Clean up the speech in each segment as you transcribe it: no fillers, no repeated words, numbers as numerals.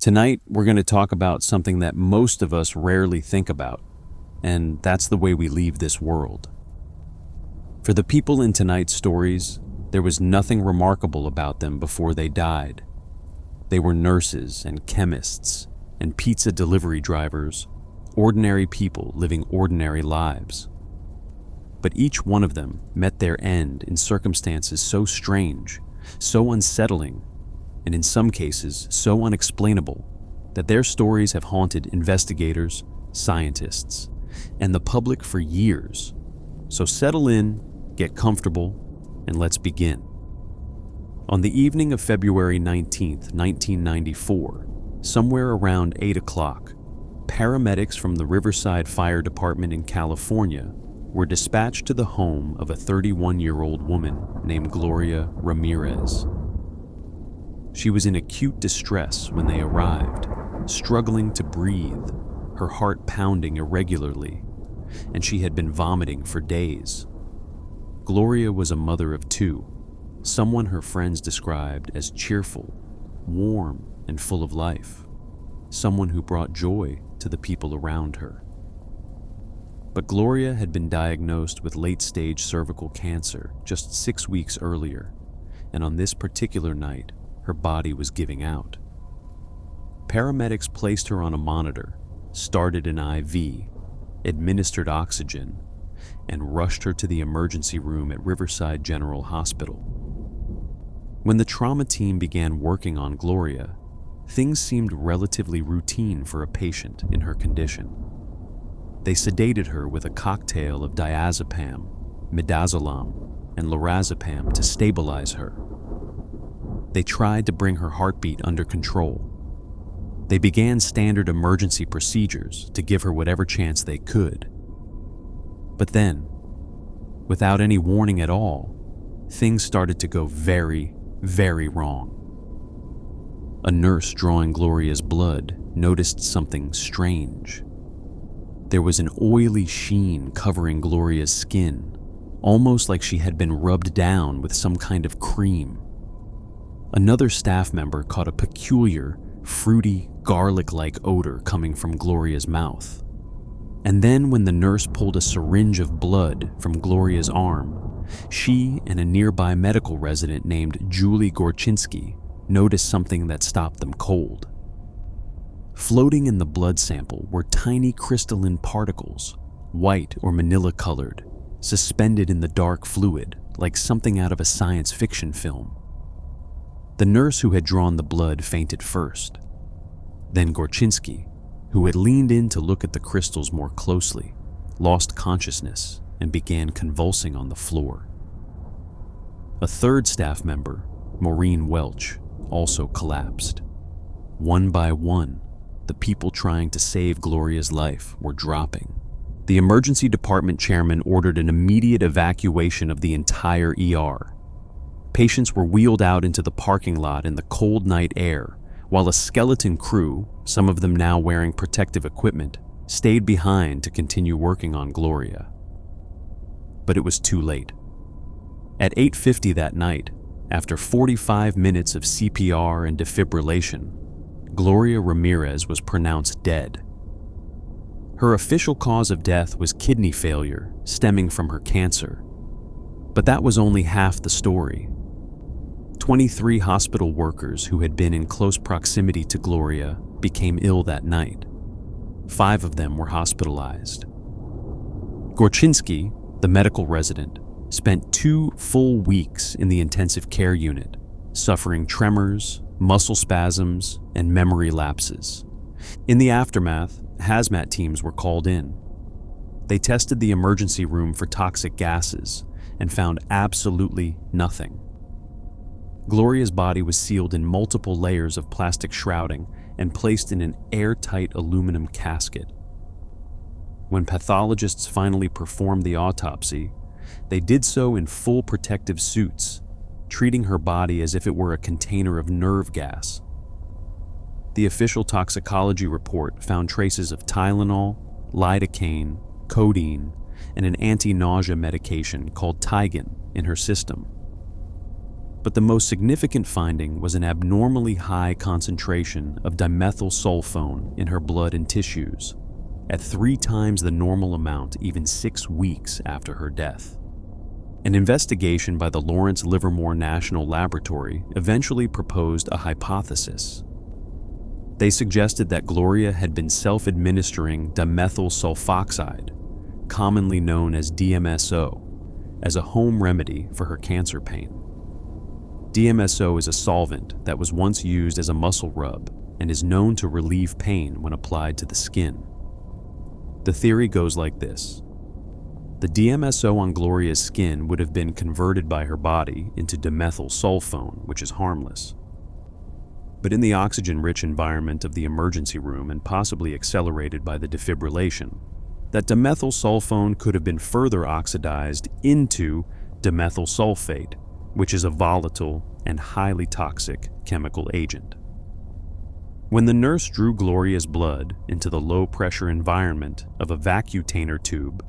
Tonight, we're going to talk about something that most of us rarely think about, and that's the way we leave this world. For the people in tonight's stories, there was nothing remarkable about them before they died. They were nurses and chemists and pizza delivery drivers, ordinary people living ordinary lives. But each one of them met their end in circumstances so strange, so unsettling, and in some cases so unexplainable that their stories have haunted investigators, scientists, and the public for years. So settle in, get comfortable, and let's begin. On the evening of February 19th, 1994, somewhere around 8 o'clock, paramedics from the Riverside Fire Department in California were dispatched to the home of a 31-year-old woman named Gloria Ramirez. She was in acute distress when they arrived, struggling to breathe, her heart pounding irregularly, and she had been vomiting for days. Gloria was a mother of two, someone her friends described as cheerful, warm, and full of life, someone who brought joy to the people around her. But Gloria had been diagnosed with late-stage cervical cancer just 6 weeks earlier, and on this particular night, her body was giving out. Paramedics placed her on a monitor, started an IV, administered oxygen, and rushed her to the emergency room at Riverside General Hospital. When the trauma team began working on Gloria, things seemed relatively routine for a patient in her condition. They sedated her with a cocktail of diazepam, midazolam, and lorazepam to stabilize her. They tried to bring her heartbeat under control. They began standard emergency procedures to give her whatever chance they could. But then, without any warning at all, things started to go very, very wrong. A nurse drawing Gloria's blood noticed something strange. There was an oily sheen covering Gloria's skin, almost like she had been rubbed down with some kind of cream. Another staff member caught a peculiar, fruity, garlic-like odor coming from Gloria's mouth. And then when the nurse pulled a syringe of blood from Gloria's arm, she and a nearby medical resident named Julie Gorczynski noticed something that stopped them cold. Floating in the blood sample were tiny crystalline particles, white or manila-colored, suspended in the dark fluid like something out of a science fiction film. The nurse who had drawn the blood fainted first. Then Gorczynski, who had leaned in to look at the crystals more closely, lost consciousness and began convulsing on the floor. A third staff member, Maureen Welch, also collapsed. One by one, the people trying to save Gloria's life were dropping. The emergency department chairman ordered an immediate evacuation of the entire ER. Patients were wheeled out into the parking lot in the cold night air, while a skeleton crew, some of them now wearing protective equipment, stayed behind to continue working on Gloria. But it was too late. At 8:50 that night, after 45 minutes of CPR and defibrillation, Gloria Ramirez was pronounced dead. Her official cause of death was kidney failure stemming from her cancer. But that was only half the story. 23 hospital workers who had been in close proximity to Gloria became ill that night. 5 of them were hospitalized. Gorczynski, the medical resident, spent 2 full weeks in the intensive care unit, suffering tremors, muscle spasms, and memory lapses. In the aftermath, hazmat teams were called in. They tested the emergency room for toxic gases and found absolutely nothing. Gloria's body was sealed in multiple layers of plastic shrouding and placed in an airtight aluminum casket. When pathologists finally performed the autopsy, they did so in full protective suits, treating her body as if it were a container of nerve gas. The official toxicology report found traces of Tylenol, lidocaine, codeine, and an anti-nausea medication called Tigan in her system. But the most significant finding was an abnormally high concentration of dimethylsulfone in her blood and tissues, at 3 times the normal amount even 6 weeks after her death. An investigation by the Lawrence Livermore National Laboratory eventually proposed a hypothesis. They suggested that Gloria had been self-administering dimethyl sulfoxide, commonly known as DMSO, as a home remedy for her cancer pain. DMSO is a solvent that was once used as a muscle rub and is known to relieve pain when applied to the skin. The theory goes like this. The DMSO on Gloria's skin would have been converted by her body into dimethylsulfone, which is harmless. But in the oxygen-rich environment of the emergency room and possibly accelerated by the defibrillation, that dimethylsulfone could have been further oxidized into dimethyl sulfate, which is a volatile and highly toxic chemical agent. When the nurse drew Gloria's blood into the low-pressure environment of a vacutainer tube,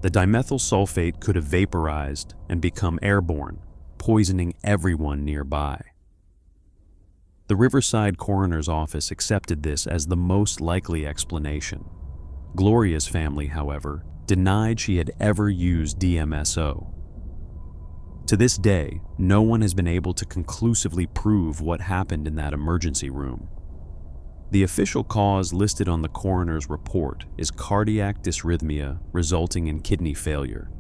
the dimethyl sulfate could have vaporized and become airborne, poisoning everyone nearby. The Riverside Coroner's Office accepted this as the most likely explanation. Gloria's family, however, denied she had ever used DMSO. To this day, no one has been able to conclusively prove what happened in that emergency room. The official cause listed on the coroner's report is cardiac dysrhythmia resulting in kidney failure,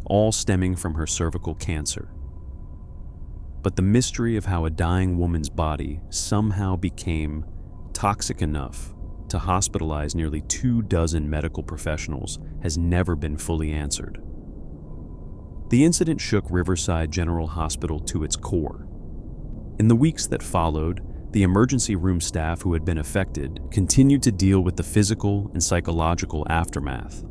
all stemming from her cervical cancer. But the mystery of how a dying woman's body somehow became toxic enough to hospitalize nearly 24 medical professionals has never been fully answered. The incident shook Riverside General Hospital to its core. In the weeks that followed, the emergency room staff who had been affected continued to deal with the physical and psychological aftermath.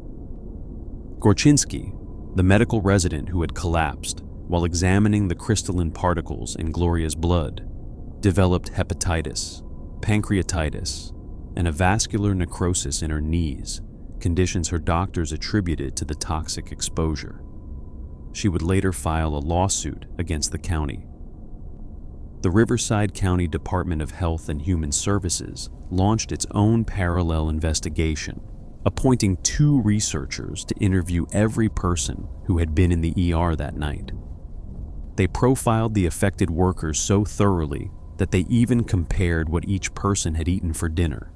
Gorczynski, the medical resident who had collapsed while examining the crystalline particles in Gloria's blood, developed hepatitis, pancreatitis, and a vascular necrosis in her knees, conditions her doctors attributed to the toxic exposure. She would later file a lawsuit against the county. The Riverside County Department of Health and Human Services launched its own parallel investigation, appointing 2 researchers to interview every person who had been in the ER that night. They profiled the affected workers so thoroughly that they even compared what each person had eaten for dinner.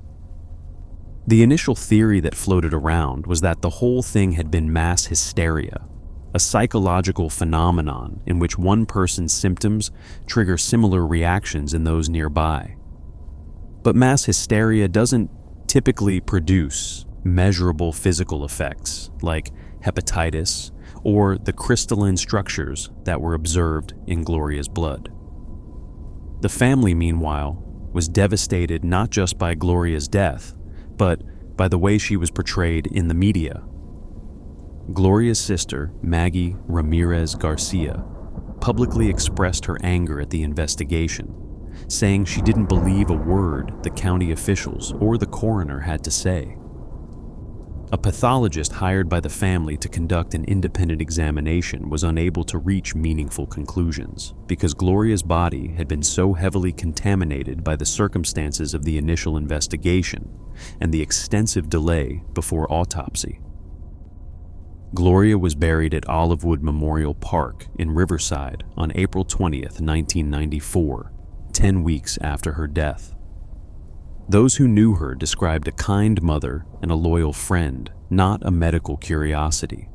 The initial theory that floated around was that the whole thing had been mass hysteria, a psychological phenomenon in which one person's symptoms trigger similar reactions in those nearby. But mass hysteria doesn't typically produce measurable physical effects like hepatitis or the crystalline structures that were observed in Gloria's blood. The family, meanwhile, was devastated not just by Gloria's death, but by the way she was portrayed in the media. Gloria's sister, Maggie Ramirez Garcia, publicly expressed her anger at the investigation, saying she didn't believe a word the county officials or the coroner had to say. A pathologist hired by the family to conduct an independent examination was unable to reach meaningful conclusions because Gloria's body had been so heavily contaminated by the circumstances of the initial investigation and the extensive delay before autopsy. Gloria was buried at Olivewood Memorial Park in Riverside on April 20th, 1994, 10 weeks after her death. Those who knew her described a kind mother and a loyal friend, not a medical curiosity.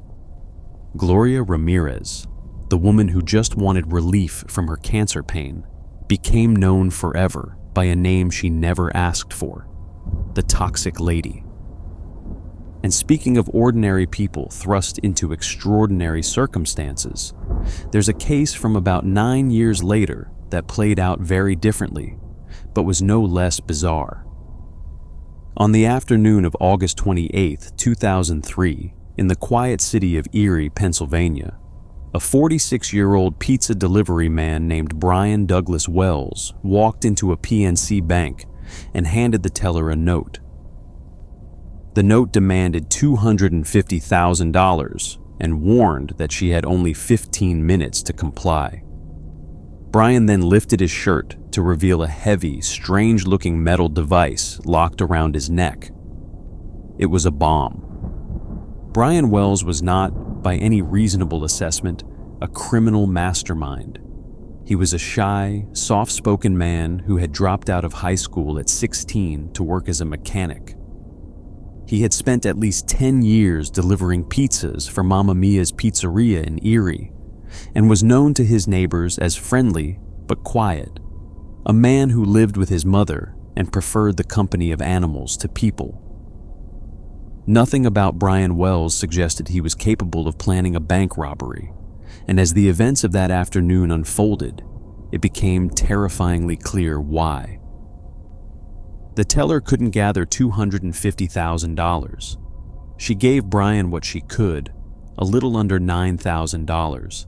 Gloria Ramirez, the woman who just wanted relief from her cancer pain, became known forever by a name she never asked for, the Toxic Lady. And speaking of ordinary people thrust into extraordinary circumstances, there's a case from about 9 years later that played out very differently, but was no less bizarre. On the afternoon of August 28, 2003, in the quiet city of Erie, Pennsylvania, a 46-year-old pizza delivery man named Brian Douglas Wells walked into a PNC bank and handed the teller a note. The note demanded $250,000 and warned that she had only 15 minutes to comply. Brian then lifted his shirt to reveal a heavy, strange-looking metal device locked around his neck. It was a bomb. Brian Wells was not, by any reasonable assessment, a criminal mastermind. He was a shy, soft-spoken man who had dropped out of high school at 16 to work as a mechanic. He had spent at least 10 years delivering pizzas for Mamma Mia's Pizzeria in Erie, and was known to his neighbors as friendly but quiet, a man who lived with his mother and preferred the company of animals to people. Nothing about Brian Wells suggested he was capable of planning a bank robbery, and as the events of that afternoon unfolded, it became terrifyingly clear why. The teller couldn't gather $250,000. She gave Brian what she could, a little under $9,000,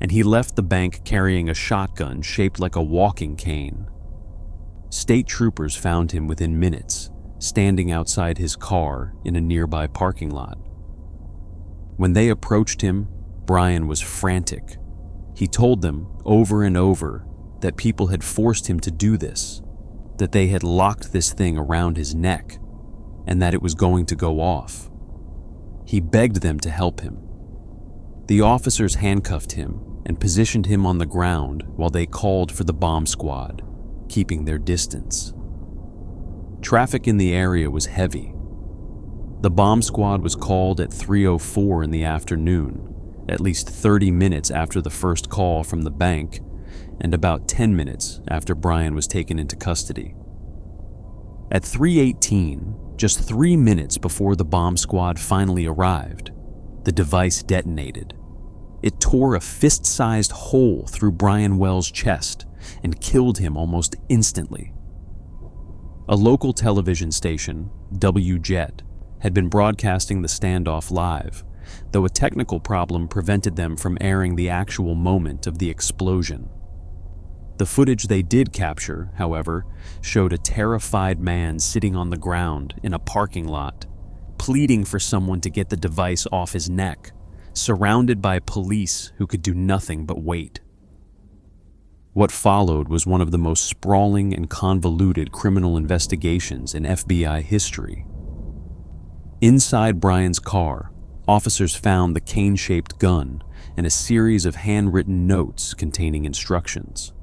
and he left the bank carrying a shotgun shaped like a walking cane. State troopers found him within minutes, standing outside his car in a nearby parking lot. When they approached him, Brian was frantic. He told them over and over that people had forced him to do this, that they had locked this thing around his neck, and that it was going to go off. He begged them to help him. The officers handcuffed him and positioned him on the ground while they called for the bomb squad, keeping their distance. Traffic in the area was heavy. The bomb squad was called at 3:04 in the afternoon, at least 30 minutes after the first call from the bank, and about 10 minutes after Brian was taken into custody. At 3:18, just 3 minutes before the bomb squad finally arrived, the device detonated. It tore a fist-sized hole through Brian Wells' chest and killed him almost instantly. A local television station, WJET, had been broadcasting the standoff live, though a technical problem prevented them from airing the actual moment of the explosion. The footage they did capture, however, showed a terrified man sitting on the ground in a parking lot, pleading for someone to get the device off his neck, surrounded by police who could do nothing but wait. What followed was one of the most sprawling and convoluted criminal investigations in FBI history. Inside Brian's car, officers found the cane-shaped gun and a series of handwritten notes containing instructions.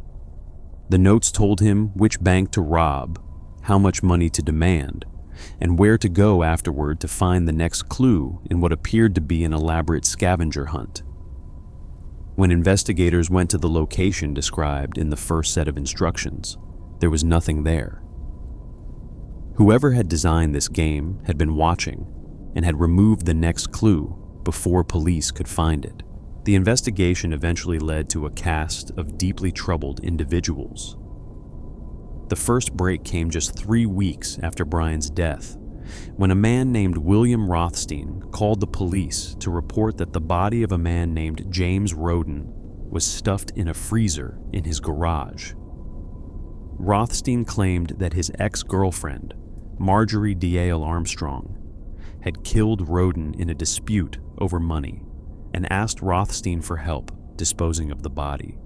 The notes told him which bank to rob, how much money to demand, and where to go afterward to find the next clue in what appeared to be an elaborate scavenger hunt. When investigators went to the location described in the first set of instructions, there was nothing there. Whoever had designed this game had been watching and had removed the next clue before police could find it. The investigation eventually led to a cast of deeply troubled individuals. The first break came just 3 weeks after Brian's death, when a man named William Rothstein called the police to report that the body of a man named James Roden was stuffed in a freezer in his garage. Rothstein claimed that his ex-girlfriend, Marjorie Dale Armstrong, had killed Roden in a dispute over money, and asked Rothstein for help disposing of the body.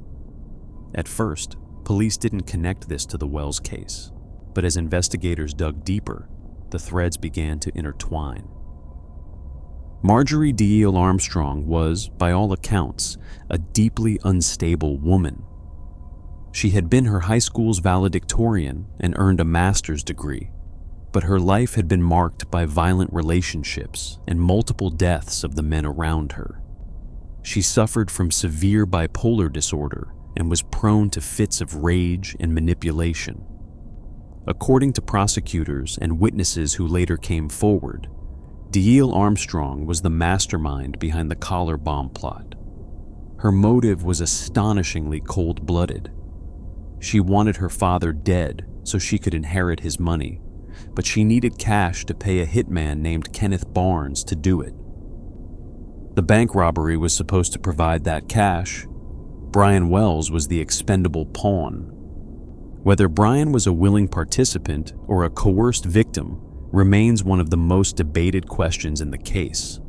At first, police didn't connect this to the Wells case, but as investigators dug deeper, the threads began to intertwine. Marjorie Dale Armstrong was, by all accounts, a deeply unstable woman. She had been her high school's valedictorian and earned a master's degree, but her life had been marked by violent relationships and multiple deaths of the men around her. She suffered from severe bipolar disorder and was prone to fits of rage and manipulation. According to prosecutors and witnesses who later came forward, Dale Armstrong was the mastermind behind the collar bomb plot. Her motive was astonishingly cold-blooded. She wanted her father dead so she could inherit his money, but she needed cash to pay a hitman named Kenneth Barnes to do it. The bank robbery was supposed to provide that cash. Brian Wells was the expendable pawn. Whether Brian was a willing participant or a coerced victim remains one of the most debated questions in the case.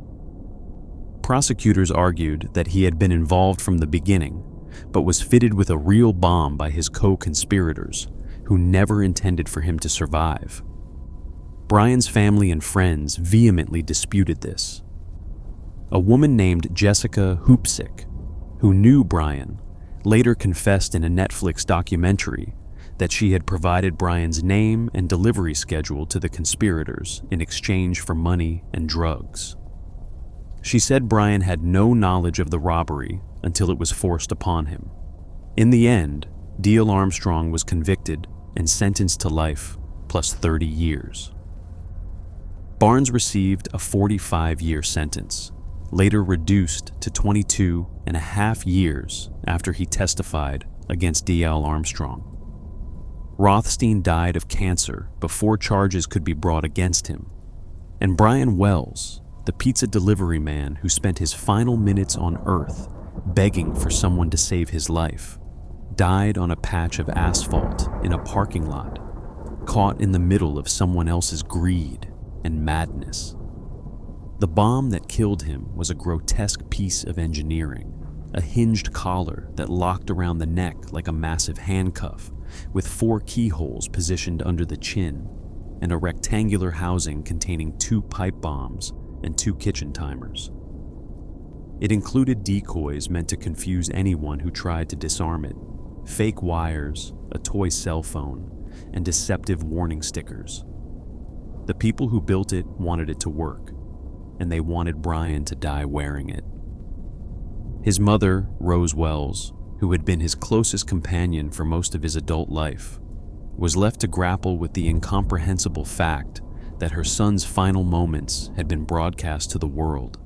Prosecutors argued that he had been involved from the beginning, but was fitted with a real bomb by his co-conspirators, who never intended for him to survive. Brian's family and friends vehemently disputed this. A woman named Jessica Hoopsick, who knew Brian, later confessed in a Netflix documentary that she had provided Brian's name and delivery schedule to the conspirators in exchange for money and drugs. She said Brian had no knowledge of the robbery until it was forced upon him. In the end, D.L. Armstrong was convicted and sentenced to life plus 30 years. Barnes received a 45-year sentence, later reduced to 22 and a half years after he testified against D.L. Armstrong. Rothstein died of cancer before charges could be brought against him, and Brian Wells, the pizza delivery man who spent his final minutes on Earth begging for someone to save his life, died on a patch of asphalt in a parking lot, caught in the middle of someone else's greed and madness. The bomb that killed him was a grotesque piece of engineering, a hinged collar that locked around the neck like a massive handcuff, with 4 keyholes positioned under the chin, and a rectangular housing containing 2 pipe bombs and 2 kitchen timers. It included decoys meant to confuse anyone who tried to disarm it, fake wires, a toy cell phone, and deceptive warning stickers. The people who built it wanted it to work, and they wanted Brian to die wearing it. His mother, Rose Wells, who had been his closest companion for most of his adult life, was left to grapple with the incomprehensible fact that her son's final moments had been broadcast to the world.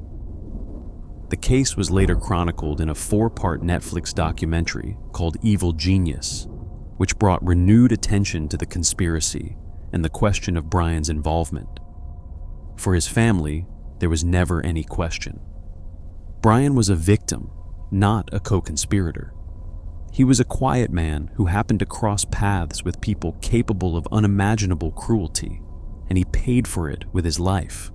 The case was later chronicled in a 4-part Netflix documentary called Evil Genius, which brought renewed attention to the conspiracy and the question of Brian's involvement. For his family, there was never any question. Brian was a victim, not a co-conspirator. He was a quiet man who happened to cross paths with people capable of unimaginable cruelty, and he paid for it with his life.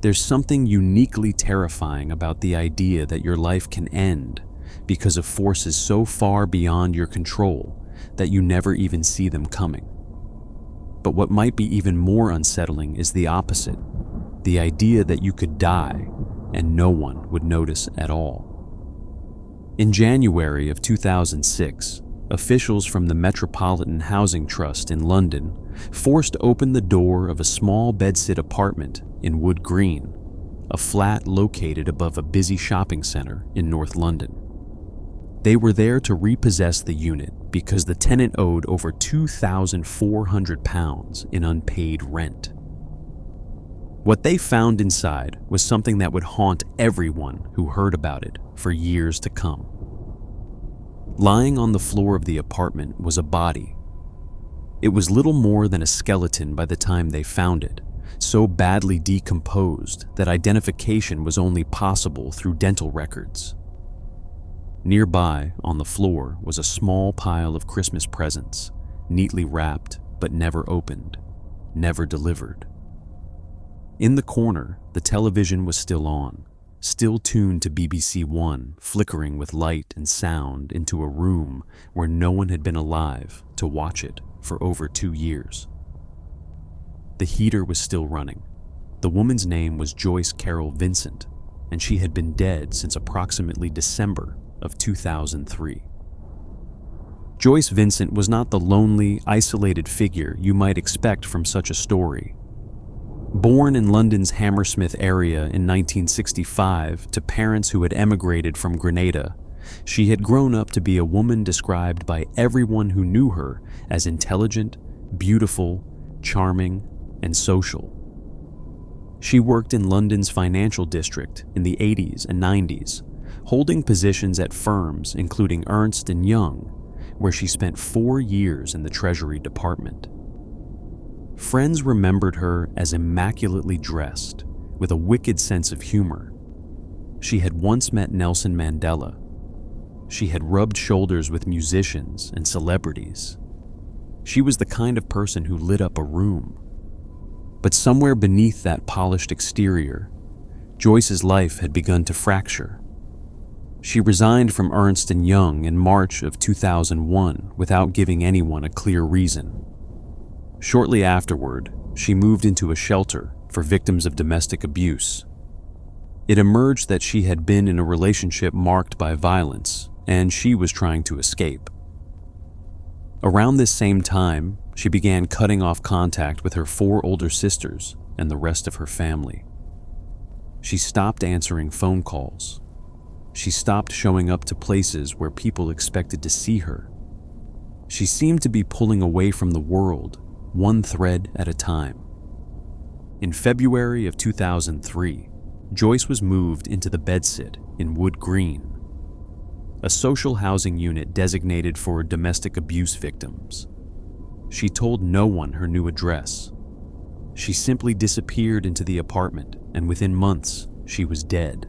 There's something uniquely terrifying about the idea that your life can end because of forces so far beyond your control that you never even see them coming. But what might be even more unsettling is the opposite, the idea that you could die and no one would notice at all. In January of 2006, officials from the Metropolitan Housing Trust in London forced open the door of a small bedsit apartment in Wood Green, a flat located above a busy shopping center in North London. They were there to repossess the unit because the tenant owed over £2,400 in unpaid rent. What they found inside was something that would haunt everyone who heard about it for years to come. Lying on the floor of the apartment was a body. It was little more than a skeleton by the time they found it, so badly decomposed that identification was only possible through dental records. Nearby, on the floor, was a small pile of Christmas presents, neatly wrapped but never opened, never delivered. In the corner, the television was still on, still tuned to BBC One, flickering with light and sound into a room where no one had been alive to watch it for over 2 years. The heater was still running. The woman's name was Joyce Carol Vincent, and she had been dead since approximately December of 2003. Joyce Vincent was not the lonely, isolated figure you might expect from such a story. Born in London's Hammersmith area in 1965 to parents who had emigrated from Grenada, she had grown up to be a woman described by everyone who knew her as intelligent, beautiful, charming, and social. She worked in London's financial district in the 80s and 90s, holding positions at firms including Ernst & Young, where she spent 4 years in the Treasury Department. Friends remembered her as immaculately dressed, with a wicked sense of humor. She had once met Nelson Mandela. She had rubbed shoulders with musicians and celebrities. She was the kind of person who lit up a room. But somewhere beneath that polished exterior, Joyce's life had begun to fracture. She resigned from Ernst & Young in March of 2001 without giving anyone a clear reason. Shortly afterward, she moved into a shelter for victims of domestic abuse. It emerged that she had been in a relationship marked by violence, and she was trying to escape. Around this same time, she began cutting off contact with her 4 older sisters and the rest of her family. She stopped answering phone calls. She stopped showing up to places where people expected to see her. She seemed to be pulling away from the world, one thread at a time. In February of 2003, Joyce was moved into the bedsit in Wood Green, a social housing unit designated for domestic abuse victims. She told no one her new address. She simply disappeared into the apartment, and within months, she was dead.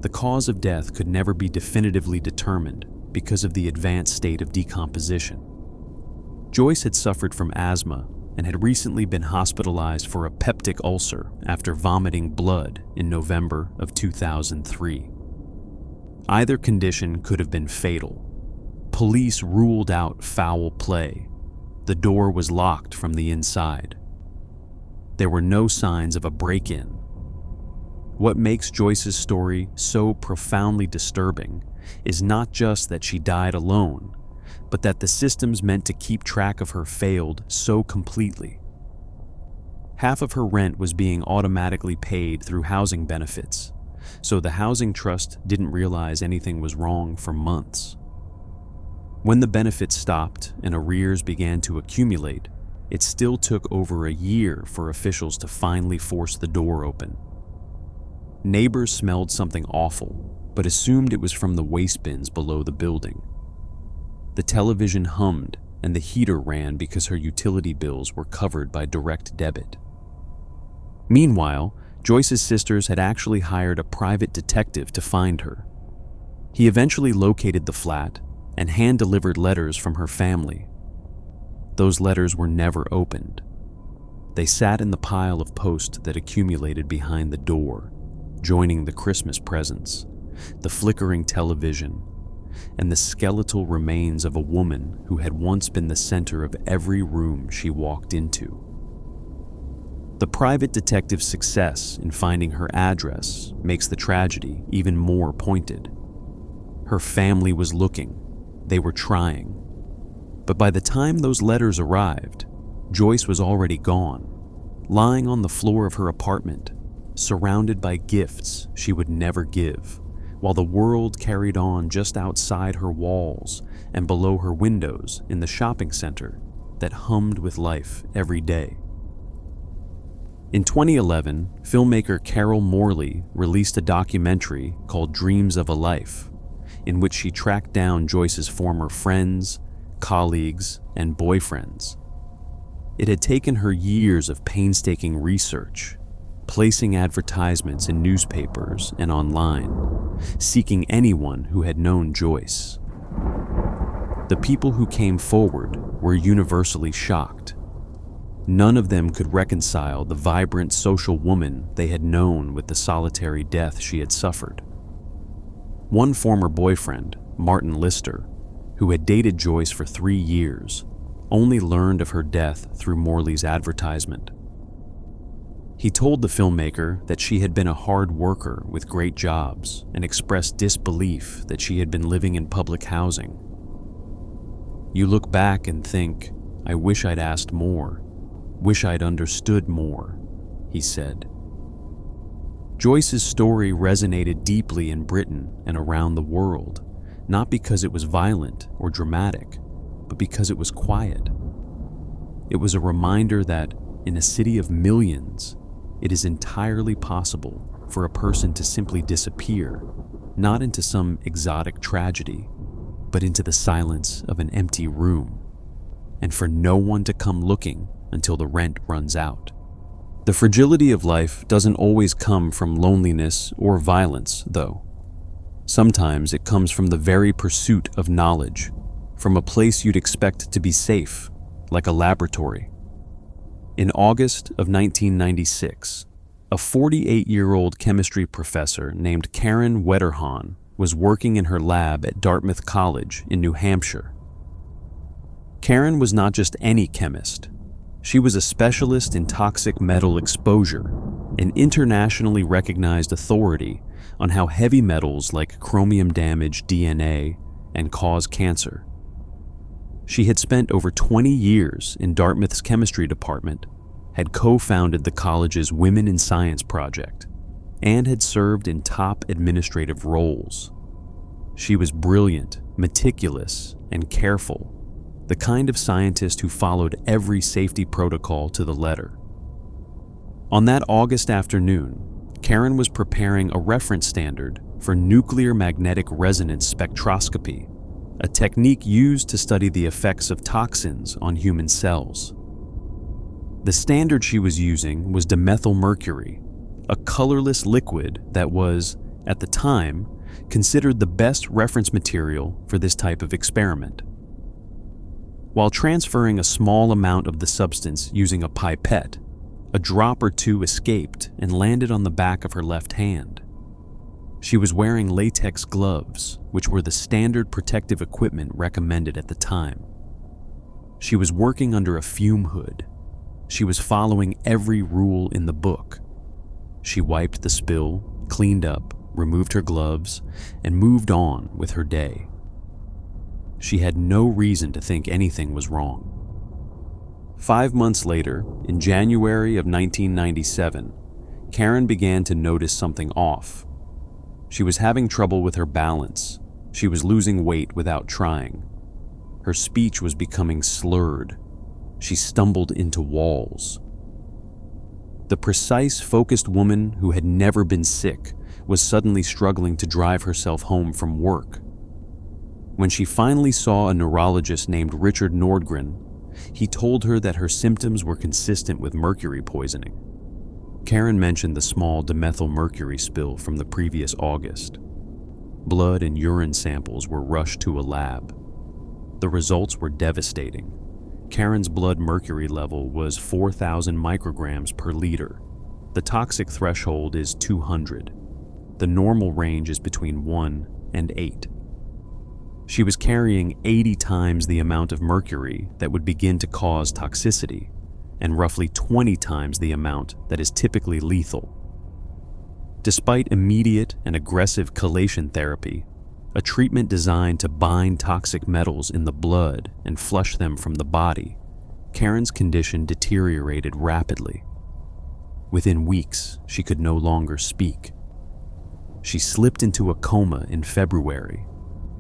The cause of death could never be definitively determined because of the advanced state of decomposition. Joyce had suffered from asthma and had recently been hospitalized for a peptic ulcer after vomiting blood in November of 2003. Either condition could have been fatal. Police ruled out foul play. The door was locked from the inside. There were no signs of a break-in. What makes Joyce's story so profoundly disturbing is not just that she died alone, but that the systems meant to keep track of her failed so completely. Half of her rent was being automatically paid through housing benefits, so the housing trust didn't realize anything was wrong for months. When the benefits stopped and arrears began to accumulate, it still took over a year for officials to finally force the door open. Neighbors smelled something awful, but assumed it was from the waste bins below the building. The television hummed and the heater ran because her utility bills were covered by direct debit. Meanwhile, Joyce's sisters had actually hired a private detective to find her. He eventually located the flat and hand-delivered letters from her family. Those letters were never opened. They sat in the pile of post that accumulated behind the door, joining the Christmas presents, the flickering television, and the skeletal remains of a woman who had once been the center of every room she walked into. The private detective's success in finding her address makes the tragedy even more pointed. Her family was looking. They were trying. But by the time those letters arrived, Joyce was already gone, lying on the floor of her apartment, surrounded by gifts she would never give, while the world carried on just outside her walls and below her windows in the shopping center that hummed with life every day. In 2011, filmmaker Carol Morley released a documentary called Dreams of a Life, in which she tracked down Joyce's former friends, colleagues, and boyfriends. It had taken her years of painstaking research, placing advertisements in newspapers and online, seeking anyone who had known Joyce. The people who came forward were universally shocked. None of them could reconcile the vibrant social woman they had known with the solitary death she had suffered. One former boyfriend, Martin Lister, who had dated Joyce for 3 years, only learned of her death through Morley's advertisement. He told the filmmaker that she had been a hard worker with great jobs and expressed disbelief that she had been living in public housing. "You look back and think, I wish I'd asked more, wish I'd understood more," he said. Joyce's story resonated deeply in Britain and around the world, not because it was violent or dramatic, but because it was quiet. It was a reminder that, in a city of millions, it is entirely possible for a person to simply disappear, not into some exotic tragedy, but into the silence of an empty room, and for no one to come looking until the rent runs out. The fragility of life doesn't always come from loneliness or violence, though. Sometimes it comes from the very pursuit of knowledge, from a place you'd expect to be safe, like a laboratory. In August of 1996, A 48-year-old chemistry professor named Karen Wetterhahn was working in her lab at Dartmouth College in New Hampshire. Karen was not just any chemist. She was a specialist in toxic metal exposure, an internationally recognized authority on how heavy metals like chromium damage DNA and cause cancer. She had spent over 20 years in Dartmouth's chemistry department, had co-founded the college's Women in Science project, and had served in top administrative roles. She was brilliant, meticulous, and careful, the kind of scientist who followed every safety protocol to the letter. On that August afternoon, Karen was preparing a reference standard for nuclear magnetic resonance spectroscopy, a technique used to study the effects of toxins on human cells. The standard she was using was dimethylmercury, a colorless liquid that was, at the time, considered the best reference material for this type of experiment. While transferring a small amount of the substance using a pipette, a drop or two escaped and landed on the back of her left hand. She was wearing latex gloves, which were the standard protective equipment recommended at the time. She was working under a fume hood. She was following every rule in the book. She wiped the spill, cleaned up, removed her gloves, and moved on with her day. She had no reason to think anything was wrong. 5 months later, in January of 1997, Karen began to notice something off. She was having trouble with her balance. She was losing weight without trying. Her speech was becoming slurred. She stumbled into walls. The precise, focused woman who had never been sick was suddenly struggling to drive herself home from work. When she finally saw a neurologist named Richard Nordgren, he told her that her symptoms were consistent with mercury poisoning. Karen mentioned the small dimethylmercury spill from the previous August. Blood and urine samples were rushed to a lab. The results were devastating. Karen's blood mercury level was 4,000 micrograms per liter. The toxic threshold is 200. The normal range is between 1 and 8. She was carrying 80 times the amount of mercury that would begin to cause toxicity, and roughly 20 times the amount that is typically lethal. Despite immediate and aggressive chelation therapy, a treatment designed to bind toxic metals in the blood and flush them from the body, Karen's condition deteriorated rapidly. Within weeks, she could no longer speak. She slipped into a coma in February.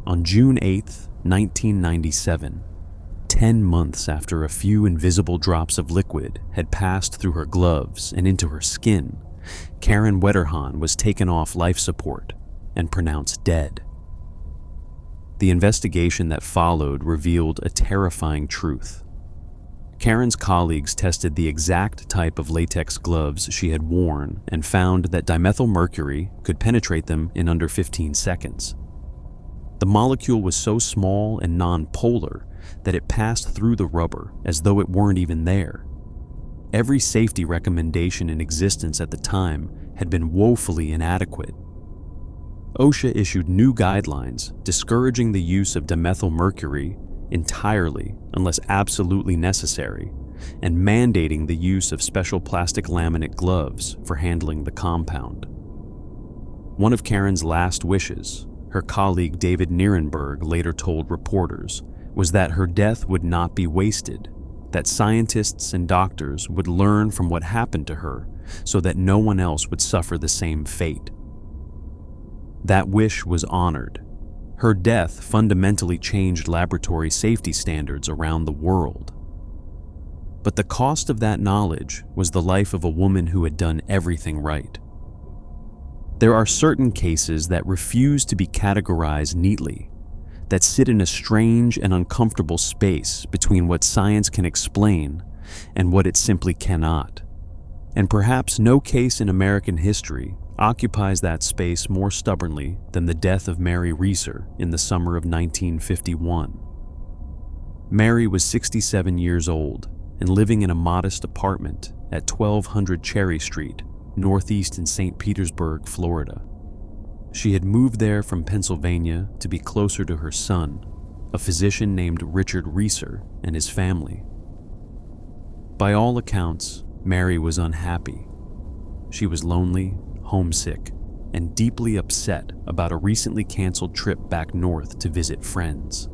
On June 8, 1997, 10 months after a few invisible drops of liquid had passed through her gloves and into her skin, Karen Wetterhahn was taken off life support and pronounced dead. The investigation that followed revealed a terrifying truth. Karen's colleagues tested the exact type of latex gloves she had worn and found that dimethylmercury could penetrate them in under 15 seconds. The molecule was so small and non-polar that it passed through the rubber as though it weren't even there. Every safety recommendation in existence at the time had been woefully inadequate. OSHA issued new guidelines discouraging the use of dimethylmercury entirely unless absolutely necessary, and mandating the use of special plastic laminate gloves for handling the compound. One of Karen's last wishes, her colleague David Nierenberg later told reporters, was that her death would not be wasted, that scientists and doctors would learn from what happened to her so that no one else would suffer the same fate. That wish was honored. Her death fundamentally changed laboratory safety standards around the world. But the cost of that knowledge was the life of a woman who had done everything right. There are certain cases that refuse to be categorized neatly, that sit in a strange and uncomfortable space between what science can explain and what it simply cannot. And perhaps no case in American history occupies that space more stubbornly than the death of Mary Reeser in the summer of 1951. Mary was 67 years old and living in a modest apartment at 1200 Cherry Street, northeast in St. Petersburg, Florida. She had moved there from Pennsylvania to be closer to her son, a physician named Richard Reeser, and his family. By all accounts, Mary was unhappy. She was lonely, homesick, and deeply upset about a recently canceled trip back north to visit friends.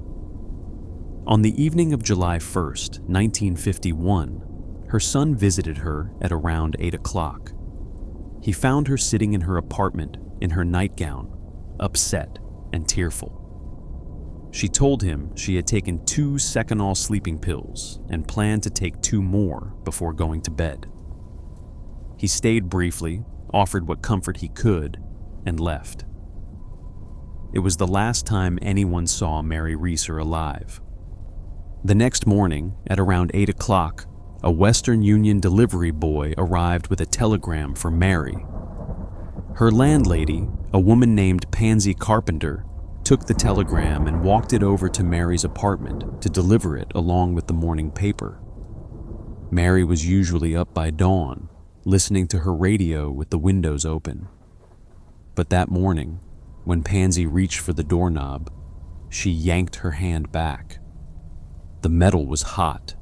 On the evening of July 1st, 1951, her son visited her at around 8 o'clock. He found her sitting in her apartment in her nightgown, upset and tearful. She told him she had taken 2 Seconal sleeping pills and planned to take 2 more before going to bed. He stayed briefly, offered what comfort he could, and left. It was the last time anyone saw Mary Reeser alive. The next morning, at around 8 o'clock, a Western Union delivery boy arrived with a telegram for Mary. Her landlady, a woman named Pansy Carpenter, took the telegram and walked it over to Mary's apartment to deliver it along with the morning paper. Mary was usually up by dawn, listening to her radio with the windows open. But that morning, when Pansy reached for the doorknob, she yanked her hand back. The metal was hot.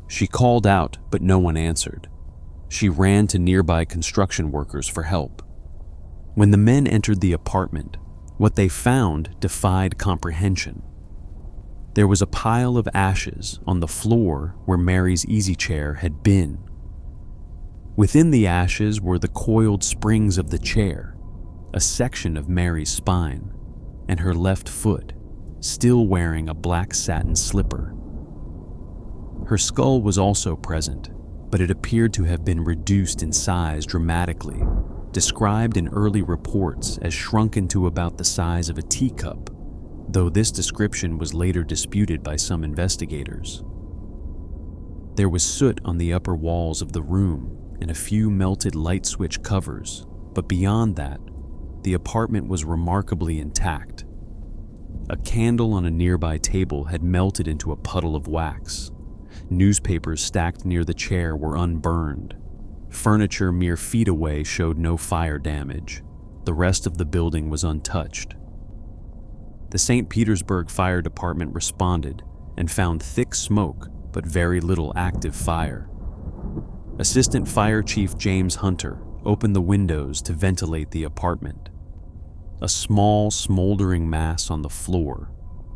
She called out, but no one answered. She ran to nearby construction workers for help. When the men entered the apartment, what they found defied comprehension. There was a pile of ashes on the floor where Mary's easy chair had been. Within the ashes were the coiled springs of the chair, a section of Mary's spine, and her left foot, still wearing a black satin slipper. Her skull was also present, but it appeared to have been reduced in size dramatically, described in early reports as shrunken to about the size of a teacup, though this description was later disputed by some investigators. There was soot on the upper walls of the room and a few melted light switch covers, but beyond that, the apartment was remarkably intact. A candle on a nearby table had melted into a puddle of wax. Newspapers stacked near the chair were unburned. Furniture mere feet away showed no fire damage. The rest of the building was untouched. The St. Petersburg Fire Department responded and found thick smoke but very little active fire. Assistant Fire Chief James Hunter opened the windows to ventilate the apartment. A small, smoldering mass on the floor,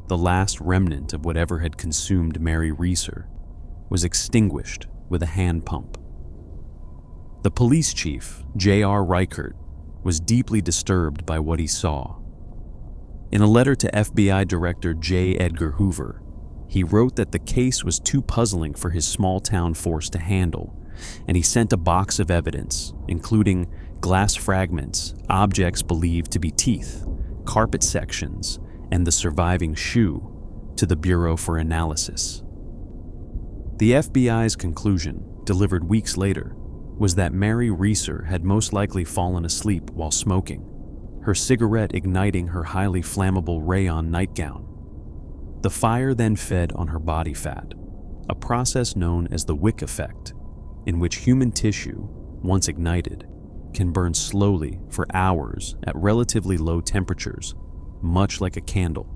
the last remnant of whatever had consumed Mary Reeser, was extinguished with a hand pump. The police chief, J.R. Reichert, was deeply disturbed by what he saw. In a letter to FBI Director J. Edgar Hoover, he wrote that the case was too puzzling for his small-town force to handle, and he sent a box of evidence, including glass fragments, objects believed to be teeth, carpet sections, and the surviving shoe, to the Bureau for analysis. The FBI's conclusion, delivered weeks later, was that Mary Reeser had most likely fallen asleep while smoking, her cigarette igniting her highly flammable rayon nightgown. The fire then fed on her body fat, a process known as the wick effect, in which human tissue, once ignited, can burn slowly for hours at relatively low temperatures, much like a candle.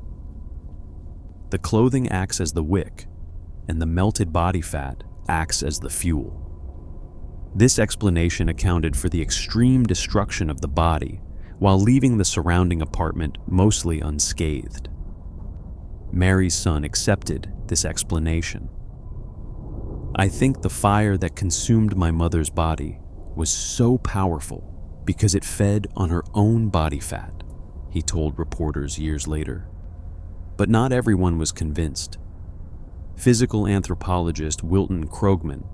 The clothing acts as the wick, and the melted body fat acts as the fuel. This explanation accounted for the extreme destruction of the body while leaving the surrounding apartment mostly unscathed. Mary's son accepted this explanation. "I think the fire that consumed my mother's body was so powerful because it fed on her own body fat," he told reporters years later. But not everyone was convinced. Physical anthropologist Wilton Krogman,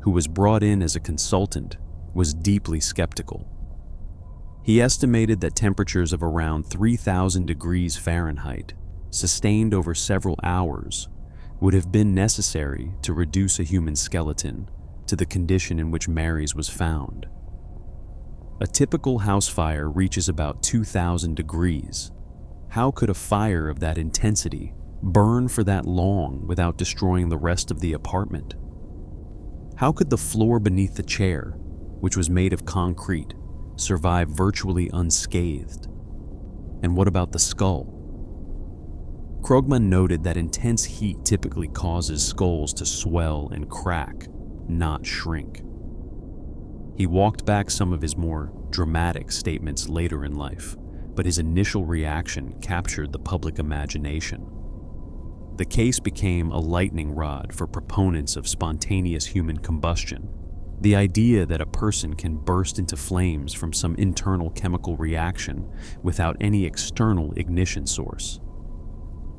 who was brought in as a consultant, was deeply skeptical. He estimated that temperatures of around 3,000 degrees Fahrenheit, sustained over several hours, would have been necessary to reduce a human skeleton to the condition in which Mary's was found. A typical house fire reaches about 2,000 degrees. How could a fire of that intensity burn for that long without destroying the rest of the apartment? How could the floor beneath the chair, which was made of concrete, survived virtually unscathed. And what about the skull? Krogman noted that intense heat typically causes skulls to swell and crack, not shrink. He walked back some of his more dramatic statements later in life, but his initial reaction captured the public imagination. The case became a lightning rod for proponents of spontaneous human combustion, the idea that a person can burst into flames from some internal chemical reaction without any external ignition source.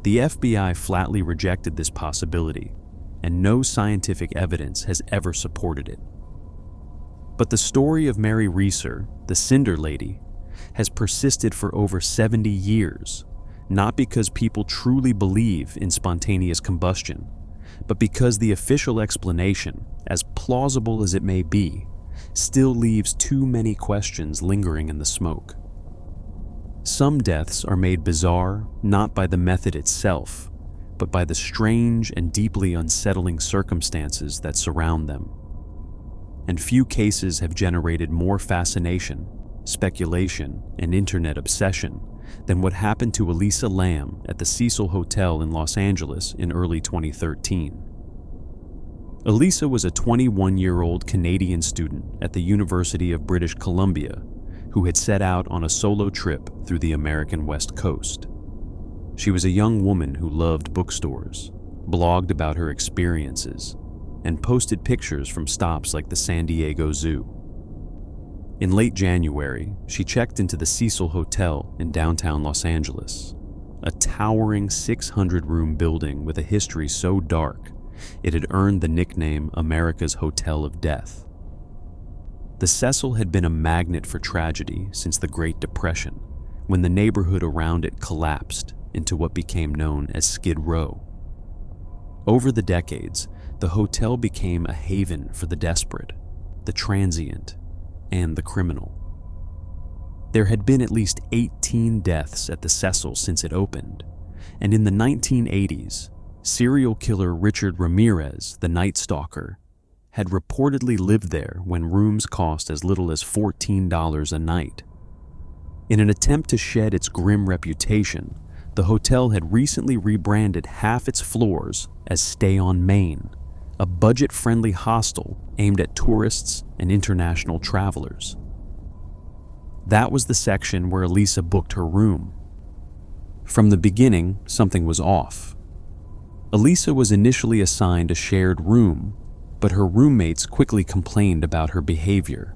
The FBI flatly rejected this possibility, and no scientific evidence has ever supported it. But the story of Mary Reeser, the Cinder Lady, has persisted for over 70 years, not because people truly believe in spontaneous combustion, but because the official explanation, as plausible as it may be, still leaves too many questions lingering in the smoke. Some deaths are made bizarre not by the method itself, but by the strange and deeply unsettling circumstances that surround them. And few cases have generated more fascination, speculation, and internet obsession than what happened to Elisa Lam at the Cecil Hotel in Los Angeles in early 2013. Elisa was a 21-year-old Canadian student at the University of British Columbia who had set out on a solo trip through the American West Coast. She was a young woman who loved bookstores, blogged about her experiences, and posted pictures from stops like the San Diego Zoo. In late January, she checked into the Cecil Hotel in downtown Los Angeles, a towering 600-room building with a history so dark it had earned the nickname America's Hotel of Death. The Cecil had been a magnet for tragedy since the Great Depression, when the neighborhood around it collapsed into what became known as Skid Row. Over the decades, the hotel became a haven for the desperate, the transient, and the criminal. There had been at least 18 deaths at the Cecil since it opened, and in the 1980s, serial killer Richard Ramirez, the Night Stalker, had reportedly lived there when rooms cost as little as $14 a night. In an attempt to shed its grim reputation, the hotel had recently rebranded half its floors as Stay on Main, a budget-friendly hostel aimed at tourists and international travelers. That was the section where Elisa booked her room. From the beginning, something was off. Elisa was initially assigned a shared room, but her roommates quickly complained about her behavior.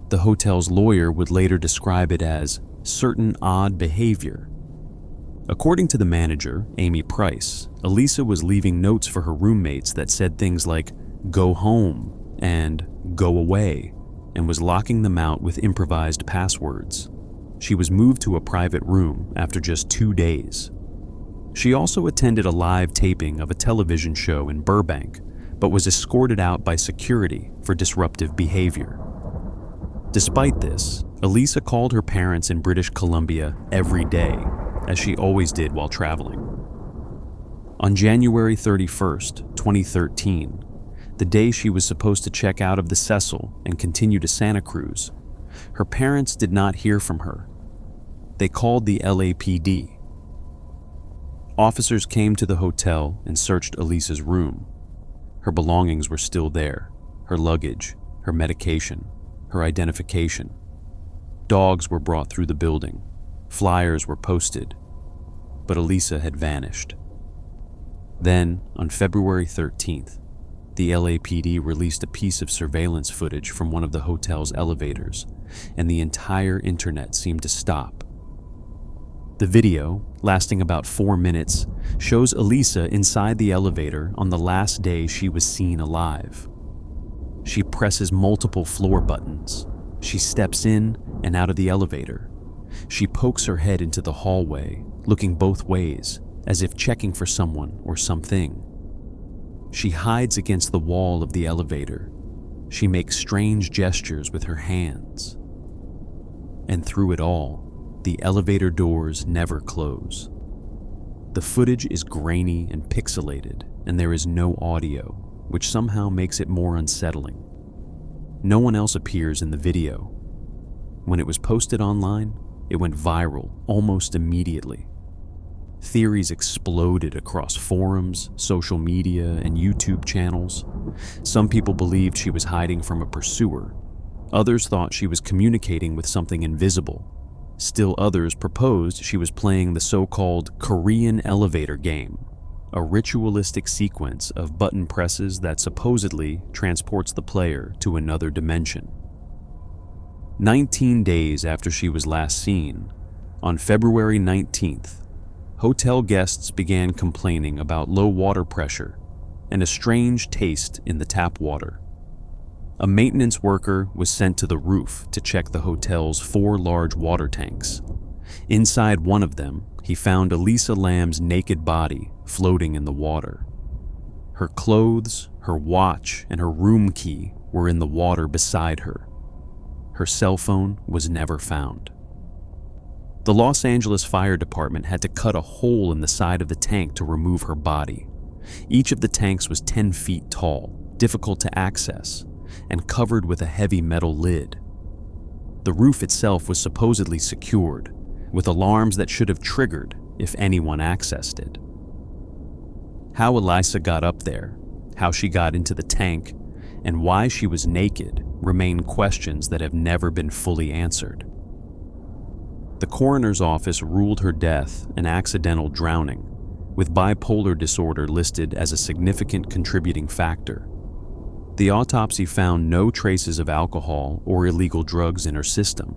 The hotel's lawyer would later describe it as certain odd behavior. According to the manager, Amy Price, Elisa was leaving notes for her roommates that said things like, "Go home," and "Go away," and was locking them out with improvised passwords. She was moved to a private room after just 2 days. She also attended a live taping of a television show in Burbank, but was escorted out by security for disruptive behavior. Despite this, Elisa called her parents in British Columbia every day, as she always did while traveling. On January 31st, 2013, the day she was supposed to check out of the Cecil and continue to Santa Cruz, her parents did not hear from her. They called the LAPD. Officers came to the hotel and searched Elisa's room. Her belongings were still there, her luggage, her medication, her identification. Dogs were brought through the building. Flyers were posted, but Elisa had vanished. Then, on February 13th, the LAPD released a piece of surveillance footage from one of the hotel's elevators, and the entire internet seemed to stop. The video, lasting about 4 minutes, shows Elisa inside the elevator on the last day she was seen alive. She presses multiple floor buttons. She steps in and out of the elevator. She pokes her head into the hallway, looking both ways, as if checking for someone or something. She hides against the wall of the elevator. She makes strange gestures with her hands. And through it all, the elevator doors never close. The footage is grainy and pixelated, and there is no audio, which somehow makes it more unsettling. No one else appears in the video. When it was posted online, it went viral almost immediately. Theories exploded across forums, social media, and YouTube channels. Some people believed she was hiding from a pursuer. Others thought she was communicating with something invisible. Still others proposed she was playing the so-called Korean elevator game, a ritualistic sequence of button presses that supposedly transports the player to another dimension. 19 days after she was last seen, on February 19th, hotel guests began complaining about low water pressure and a strange taste in the tap water. A maintenance worker was sent to the roof to check the hotel's 4 large water tanks. Inside one of them, he found Elisa Lam's naked body floating in the water. Her clothes, her watch, and her room key were in the water beside her. Her cell phone was never found. The Los Angeles Fire Department had to cut a hole in the side of the tank to remove her body. Each of the tanks was 10 feet tall, difficult to access, and covered with a heavy metal lid. The roof itself was supposedly secured, with alarms that should have triggered if anyone accessed it. How Elisa got up there, how she got into the tank, and why she was naked remain questions that have never been fully answered. The coroner's office ruled her death an accidental drowning, with bipolar disorder listed as a significant contributing factor. The autopsy found no traces of alcohol or illegal drugs in her system.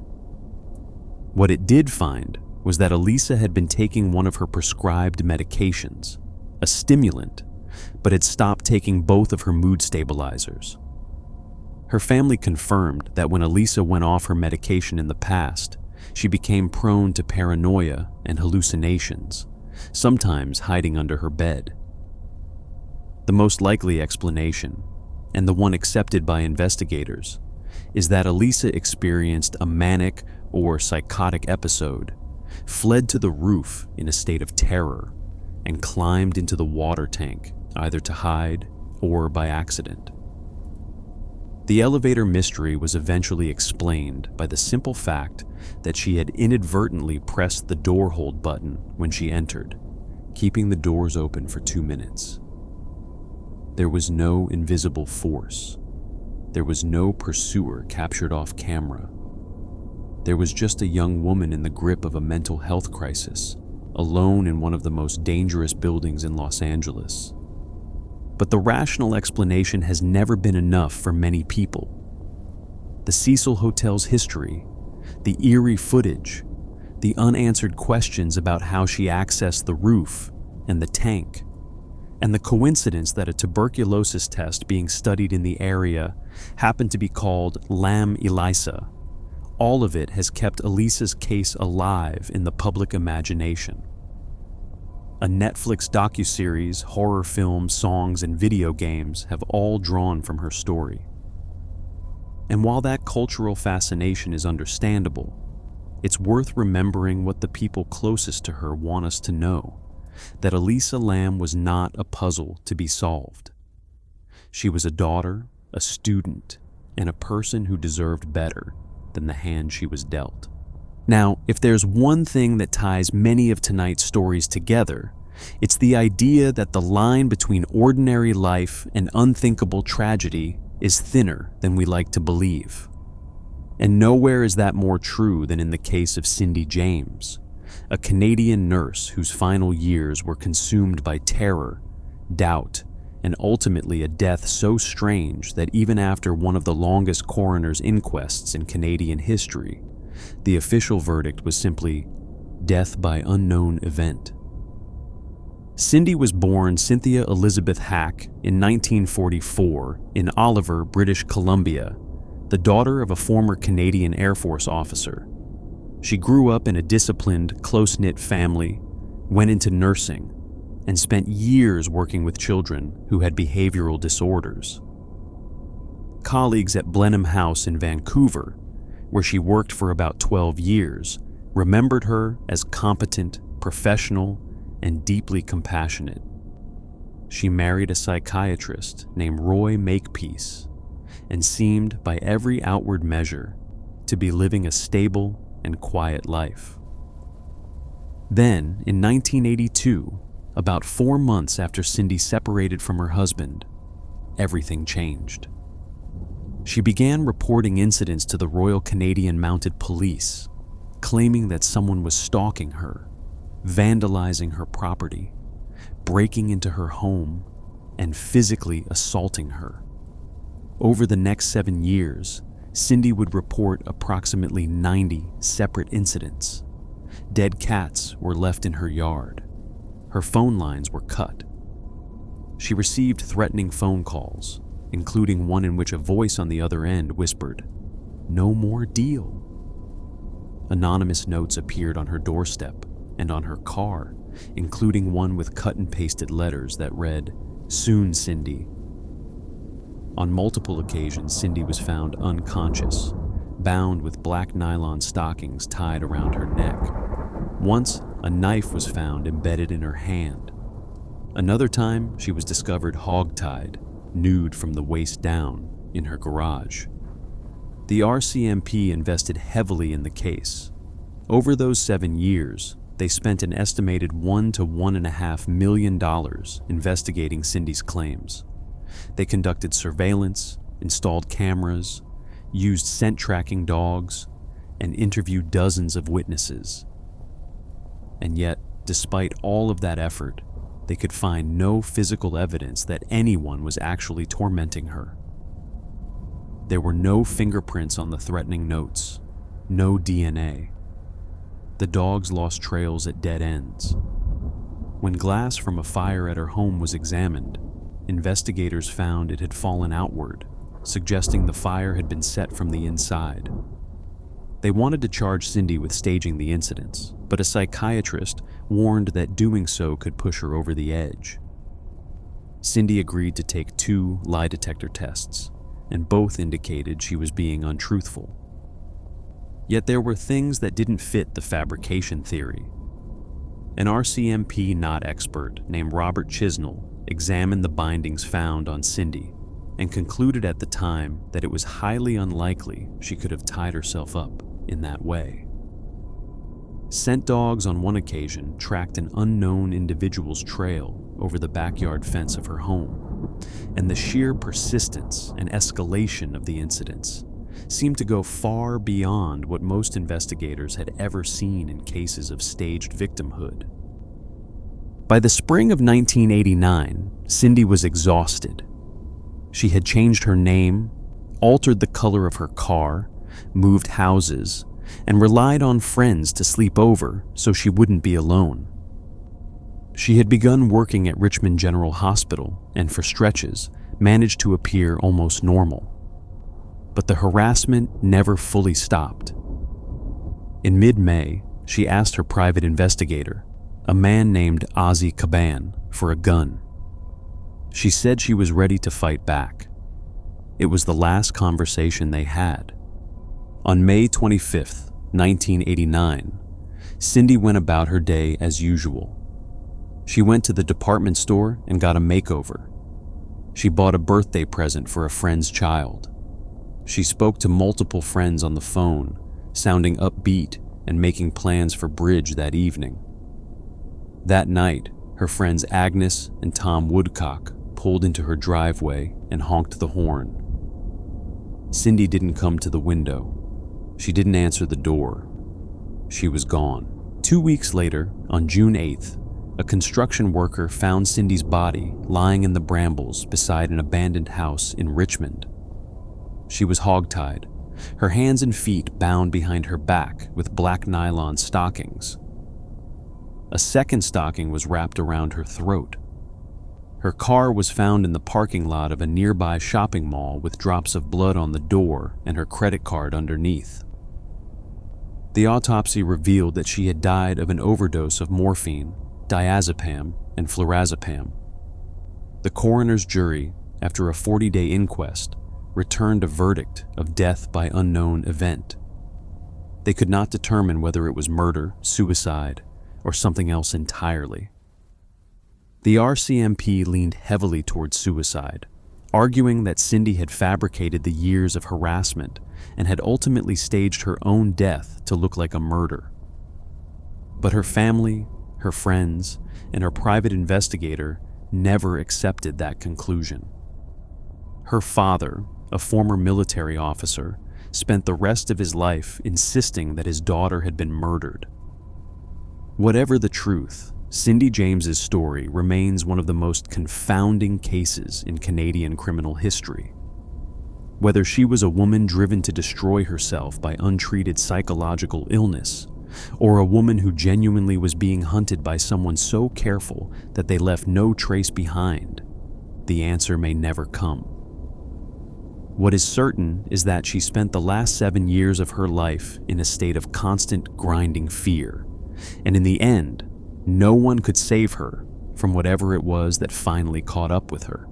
What it did find was that Elisa had been taking one of her prescribed medications, a stimulant, but had stopped taking both of her mood stabilizers. Her family confirmed that when Elisa went off her medication in the past, she became prone to paranoia and hallucinations, sometimes hiding under her bed. The most likely explanation, and the one accepted by investigators, is that Elisa experienced a manic or psychotic episode, fled to the roof in a state of terror, and climbed into the water tank, either to hide or by accident. The elevator mystery was eventually explained by the simple fact that she had inadvertently pressed the door hold button when she entered, keeping the doors open for 2 minutes. There was no invisible force. There was no pursuer captured off camera. There was just a young woman in the grip of a mental health crisis, alone in one of the most dangerous buildings in Los Angeles. But the rational explanation has never been enough for many people. The Cecil Hotel's history, the eerie footage, the unanswered questions about how she accessed the roof and the tank, and the coincidence that a tuberculosis test being studied in the area happened to be called Lam Elisa. All of it has kept Elisa's case alive in the public imagination. A Netflix docuseries, horror films, songs, and video games have all drawn from her story. And while that cultural fascination is understandable, it's worth remembering what the people closest to her want us to know, that Elisa Lam was not a puzzle to be solved. She was a daughter, a student, and a person who deserved better than the hand she was dealt. Now, if there's one thing that ties many of tonight's stories together, it's the idea that the line between ordinary life and unthinkable tragedy is thinner than we like to believe. And nowhere is that more true than in the case of Cindy James, a Canadian nurse whose final years were consumed by terror, doubt, and ultimately a death so strange that even after one of the longest coroner's inquests in Canadian history, the official verdict was simply death by unknown event. Cindy was born Cynthia Elizabeth Hack in 1944 in Oliver, British Columbia, the daughter of a former Canadian Air Force officer. She grew up in a disciplined, close-knit family, went into nursing, and spent years working with children who had behavioral disorders. Colleagues at Blenheim House in Vancouver, where she worked for about 12 years, remembered her as competent, professional, and deeply compassionate. She married a psychiatrist named Roy Makepeace, and seemed, by every outward measure, to be living a stable and quiet life. Then, in 1982, about 4 months after Cindy separated from her husband, everything changed. She began reporting incidents to the Royal Canadian Mounted Police, claiming that someone was stalking her, vandalizing her property, breaking into her home, and physically assaulting her. Over the next 7 years, Cindy would report approximately 90 separate incidents. Dead cats were left in her yard. Her phone lines were cut. She received threatening phone calls, including one in which a voice on the other end whispered, "No more deal." Anonymous notes appeared on her doorstep and on her car, including one with cut and pasted letters that read, "Soon, Cindy." On multiple occasions, Cindy was found unconscious, bound with black nylon stockings tied around her neck. Once, a knife was found embedded in her hand. Another time, she was discovered hog-tied, nude from the waist down, in her garage. The RCMP invested heavily in the case. Over those 7 years, they spent an estimated $1 to $1.5 million investigating Cindy's claims. They conducted surveillance, installed cameras, used scent tracking dogs, and interviewed dozens of witnesses. And yet, despite all of that effort, they could find no physical evidence that anyone was actually tormenting her. There were no fingerprints on the threatening notes, no DNA. The dogs lost trails at dead ends. When glass from a fire at her home was examined, investigators found it had fallen outward, suggesting the fire had been set from the inside. They wanted to charge Cindy with staging the incidents, but a psychiatrist warned that doing so could push her over the edge. Cindy agreed to take 2 lie detector tests, and both indicated she was being untruthful. Yet there were things that didn't fit the fabrication theory. An RCMP not expert named Robert Chisnell examined the bindings found on Cindy and concluded at the time that it was highly unlikely she could have tied herself up in that way. Scent dogs on one occasion tracked an unknown individual's trail over the backyard fence of her home, and the sheer persistence and escalation of the incidents seemed to go far beyond what most investigators had ever seen in cases of staged victimhood. By the spring of 1989, Cindy was exhausted. She had changed her name, altered the color of her car, moved houses, and relied on friends to sleep over so she wouldn't be alone. She had begun working at Richmond General Hospital and, for stretches, managed to appear almost normal. But the harassment never fully stopped. In mid-May, she asked her private investigator, a man named Ozzy Caban, for a gun. She said she was ready to fight back. It was the last conversation they had. On May 25th, 1989, Cindy went about her day as usual. She went to the department store and got a makeover. She bought a birthday present for a friend's child. She spoke to multiple friends on the phone, sounding upbeat and making plans for bridge that evening. That night, her friends Agnes and Tom Woodcock pulled into her driveway and honked the horn. Cindy didn't come to the window. She didn't answer the door. She was gone. 2 weeks later, on June 8th, a construction worker found Cindy's body lying in the brambles beside an abandoned house in Richmond. She was hogtied, her hands and feet bound behind her back with black nylon stockings. A second stocking was wrapped around her throat. Her car was found in the parking lot of a nearby shopping mall with drops of blood on the door and her credit card underneath. The autopsy revealed that she had died of an overdose of morphine, diazepam, and flurazepam. The coroner's jury, after a 40-day inquest, returned a verdict of death by unknown event. They could not determine whether it was murder, suicide, or something else entirely. The RCMP leaned heavily towards suicide, arguing that Cindy had fabricated the years of harassment and had ultimately staged her own death to look like a murder. But her family, her friends, and her private investigator never accepted that conclusion. Her father, a former military officer, spent the rest of his life insisting that his daughter had been murdered. Whatever the truth, Cindy James's story remains one of the most confounding cases in Canadian criminal history. Whether she was a woman driven to destroy herself by untreated psychological illness, or a woman who genuinely was being hunted by someone so careful that they left no trace behind, the answer may never come. What is certain is that she spent the last 7 years of her life in a state of constant grinding fear, and in the end, no one could save her from whatever it was that finally caught up with her.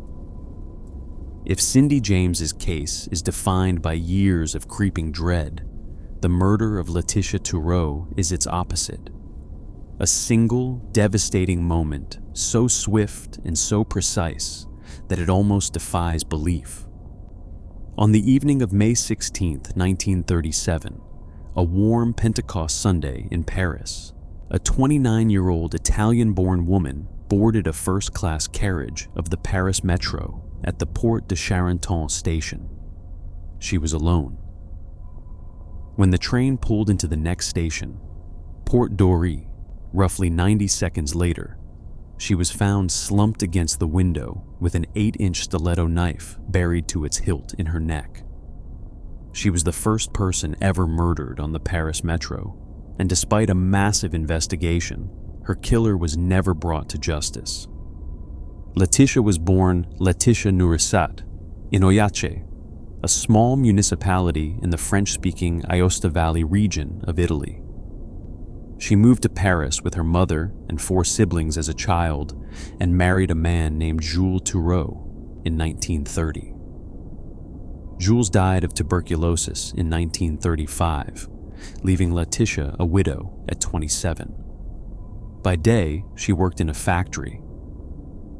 If Cindy James's case is defined by years of creeping dread, the murder of Letitia Thurow is its opposite. A single, devastating moment, so swift and so precise that it almost defies belief. On the evening of May 16, 1937, a warm Pentecost Sunday in Paris, a 29-year-old Italian-born woman boarded a first-class carriage of the Paris Metro at the Porte de Charenton station. She was alone. When the train pulled into the next station, Porte Dorée, roughly 90 seconds later, she was found slumped against the window with an 8-inch stiletto knife buried to its hilt in her neck. She was the first person ever murdered on the Paris Metro, and despite a massive investigation, her killer was never brought to justice. Letitia was born Letitia Nourissat in Oyace, a small municipality in the French-speaking Aosta Valley region of Italy. She moved to Paris with her mother and 4 siblings as a child and married a man named Jules Thurow in 1930. Jules died of tuberculosis in 1935, leaving Letitia a widow at 27. By day, she worked in a factory.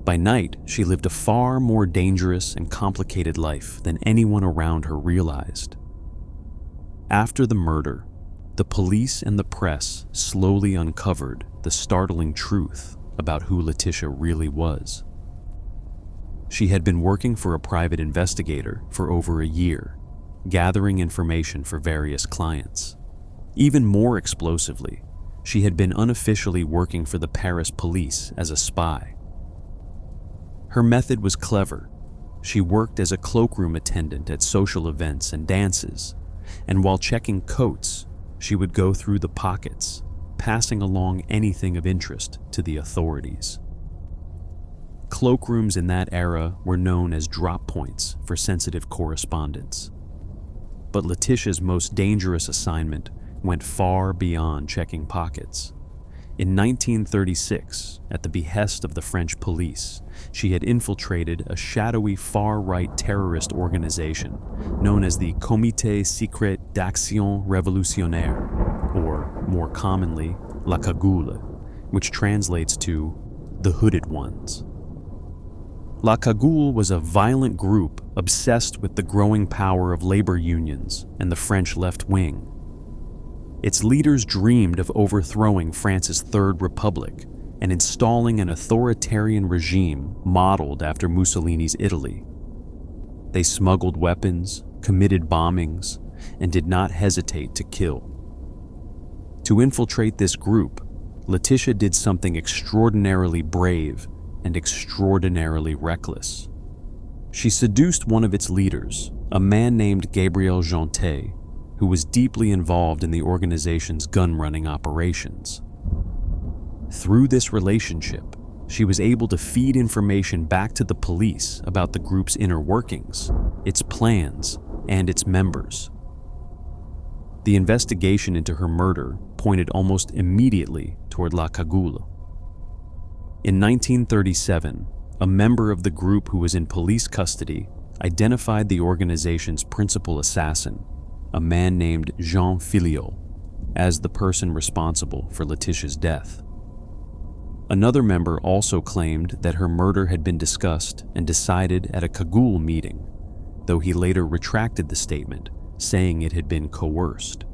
By night, she lived a far more dangerous and complicated life than anyone around her realized. After the murder, the police and the press slowly uncovered the startling truth about who Letitia really was. She had been working for a private investigator for over a year, gathering information for various clients. Even more explosively, she had been unofficially working for the Paris police as a spy. Her method was clever. She worked as a cloakroom attendant at social events and dances, and while checking coats, she would go through the pockets, passing along anything of interest to the authorities. Cloakrooms in that era were known as drop points for sensitive correspondence. But Letitia's most dangerous assignment went far beyond checking pockets. In 1936, at the behest of the French police, she had infiltrated a shadowy far-right terrorist organization known as the Comité Secret d'Action Révolutionnaire, or more commonly, La Cagoule, which translates to the Hooded Ones. La Cagoule was a violent group obsessed with the growing power of labor unions and the French left wing. Its leaders dreamed of overthrowing France's Third Republic and installing an authoritarian regime modeled after Mussolini's Italy. They smuggled weapons, committed bombings, and did not hesitate to kill. To infiltrate this group, Letitia did something extraordinarily brave and extraordinarily reckless. She seduced one of its leaders, a man named Gabriel Jeantet, who was deeply involved in the organization's gun-running operations. Through this relationship, she was able to feed information back to the police about the group's inner workings, its plans, and its members. The investigation into her murder pointed almost immediately toward La Cagoule. In 1937, a member of the group who was in police custody identified the organization's principal assassin, a man named Jean Filiot, as the person responsible for Letitia's death. Another member also claimed that her murder had been discussed and decided at a Cagoule meeting, though he later retracted the statement, saying it had been coerced.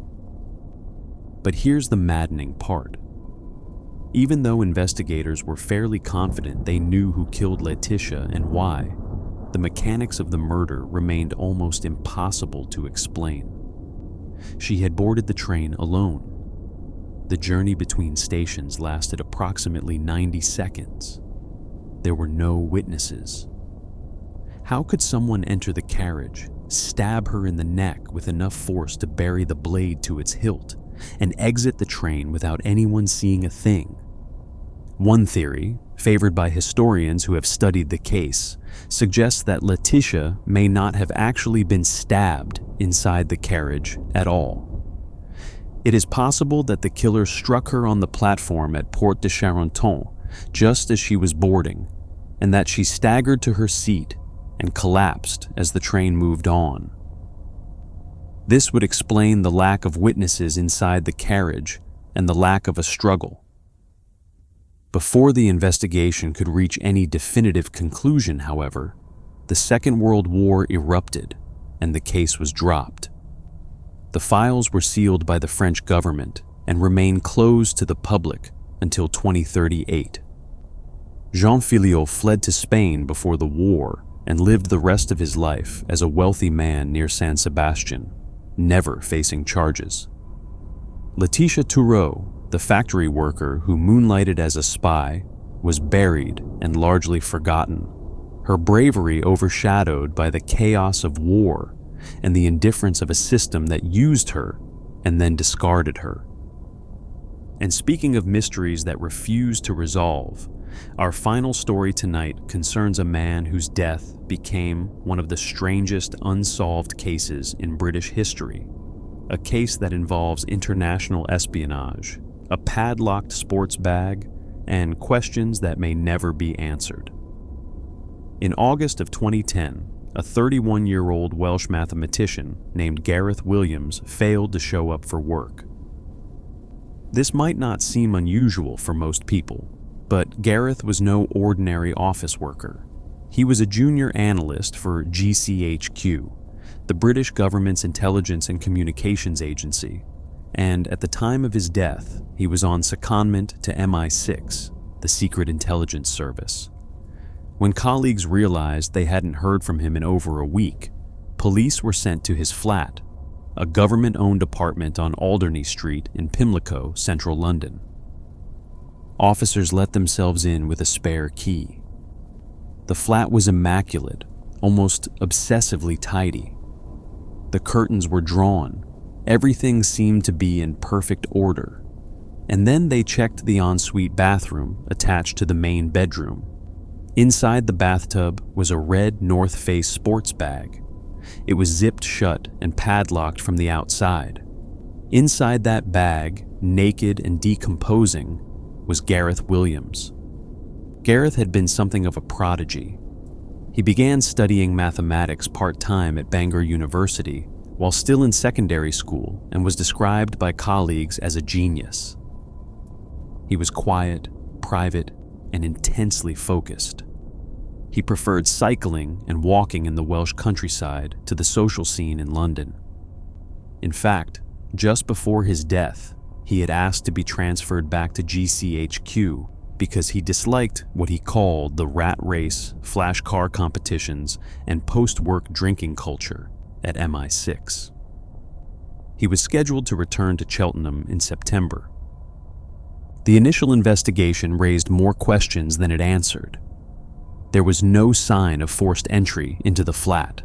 But here's the maddening part. Even though investigators were fairly confident they knew who killed Letitia and why, the mechanics of the murder remained almost impossible to explain. She had boarded the train alone. The journey between stations lasted approximately 90 seconds. There were no witnesses. How could someone enter the carriage, stab her in the neck with enough force to bury the blade to its hilt, and exit the train without anyone seeing a thing? One theory, favored by historians who have studied the case, suggests that Letitia may not have actually been stabbed inside the carriage at all. It is possible that the killer struck her on the platform at Porte de Charenton just as she was boarding, and that she staggered to her seat and collapsed as the train moved on. This would explain the lack of witnesses inside the carriage and the lack of a struggle. Before the investigation could reach any definitive conclusion, however, the Second World War erupted and the case was dropped. The files were sealed by the French government and remain closed to the public until 2038. Jean Filiot fled to Spain before the war and lived the rest of his life as a wealthy man near San Sebastian, never facing charges. Letitia Toureau, the factory worker who moonlighted as a spy, was buried and largely forgotten, her bravery overshadowed by the chaos of war and the indifference of a system that used her and then discarded her. And speaking of mysteries that refuse to resolve, our final story tonight concerns a man whose death became one of the strangest unsolved cases in British history, a case that involves international espionage, a padlocked sports bag, and questions that may never be answered. In August of 2010, a 31-year-old Welsh mathematician named Gareth Williams failed to show up for work. This might not seem unusual for most people, but Gareth was no ordinary office worker. He was a junior analyst for GCHQ, the British government's intelligence and communications agency, and at the time of his death, he was on secondment to MI6, the Secret Intelligence Service. When colleagues realized they hadn't heard from him in over a week, police were sent to his flat, a government-owned apartment on Alderney Street in Pimlico, central London. Officers let themselves in with a spare key. The flat was immaculate, almost obsessively tidy. The curtains were drawn, everything seemed to be in perfect order, and then they checked the ensuite bathroom attached to the main bedroom. Inside the bathtub was a red North Face sports bag. It was zipped shut and padlocked from the outside. Inside that bag, naked and decomposing, was Gareth Williams. Gareth had been something of a prodigy. He began studying mathematics part-time at Bangor University while still in secondary school and was described by colleagues as a genius. He was quiet, private, and intensely focused. He preferred cycling and walking in the Welsh countryside to the social scene in London. In fact, just before his death, he had asked to be transferred back to GCHQ because he disliked what he called the rat race, flash car competitions, and post-work drinking culture at MI6. He was scheduled to return to Cheltenham in September. The initial investigation raised more questions than it answered. There was no sign of forced entry into the flat.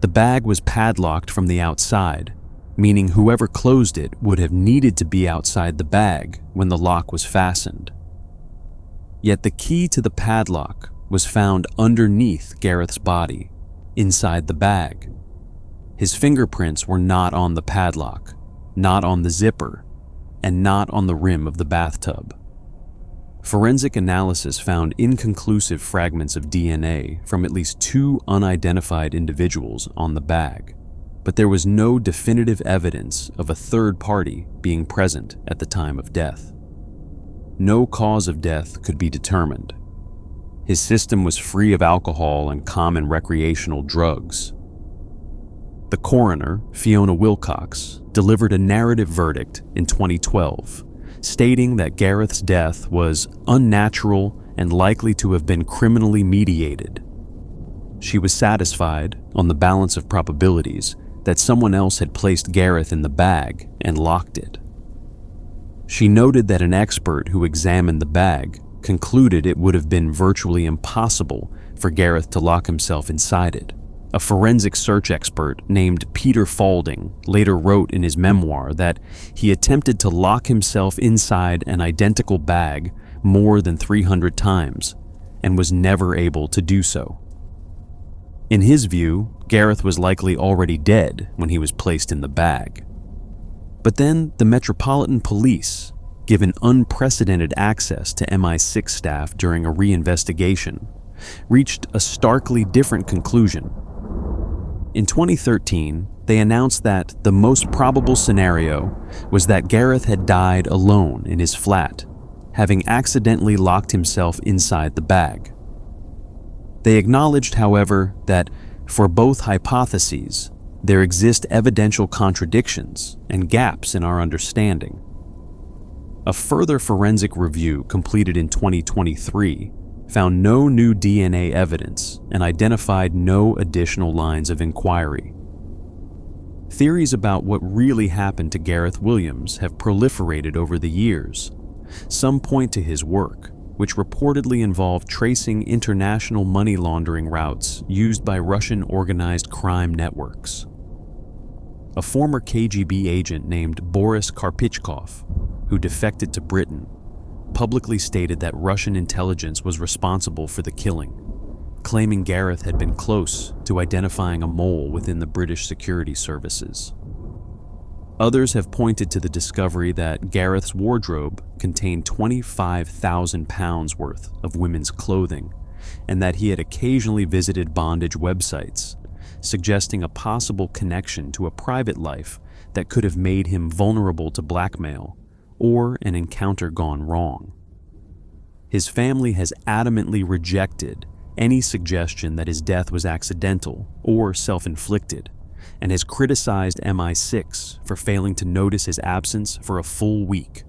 The bag was padlocked from the outside, meaning whoever closed it would have needed to be outside the bag when the lock was fastened. Yet the key to the padlock was found underneath Gareth's body, inside the bag. His fingerprints were not on the padlock, not on the zipper, and not on the rim of the bathtub. Forensic analysis found inconclusive fragments of DNA from at least 2 unidentified individuals on the bag, but there was no definitive evidence of a third party being present at the time of death. no cause of death could be determined. His system was free of alcohol and common recreational drugs. The coroner, Fiona Wilcox, delivered a narrative verdict in 2012, stating that Gareth's death was unnatural and likely to have been criminally mediated. She was satisfied, on the balance of probabilities, that someone else had placed Gareth in the bag and locked it. She noted that an expert who examined the bag concluded it would have been virtually impossible for Gareth to lock himself inside it. A forensic search expert named Peter Faulding later wrote in his memoir that he attempted to lock himself inside an identical bag more than 300 times and was never able to do so. In his view, Gareth was likely already dead when he was placed in the bag. But then the Metropolitan Police, given unprecedented access to MI6 staff during a reinvestigation, reached a starkly different conclusion. In 2013, they announced that the most probable scenario was that Gareth had died alone in his flat, having accidentally locked himself inside the bag. They acknowledged, however, that for both hypotheses, there exist evidential contradictions and gaps in our understanding. A further forensic review completed in 2023 found no new DNA evidence and identified no additional lines of inquiry. Theories about what really happened to Gareth Williams have proliferated over the years. Some point to his work, which reportedly involved tracing international money laundering routes used by Russian organized crime networks. A former KGB agent named Boris Karpichkov, who defected to Britain, publicly stated that Russian intelligence was responsible for the killing, claiming Gareth had been close to identifying a mole within the British security services. Others have pointed to the discovery that Gareth's wardrobe contained 25,000 pounds worth of women's clothing, and that he had occasionally visited bondage websites, suggesting a possible connection to a private life that could have made him vulnerable to blackmail or an encounter gone wrong. His family has adamantly rejected any suggestion that his death was accidental or self-inflicted, and has criticized MI6 for failing to notice his absence for a full week.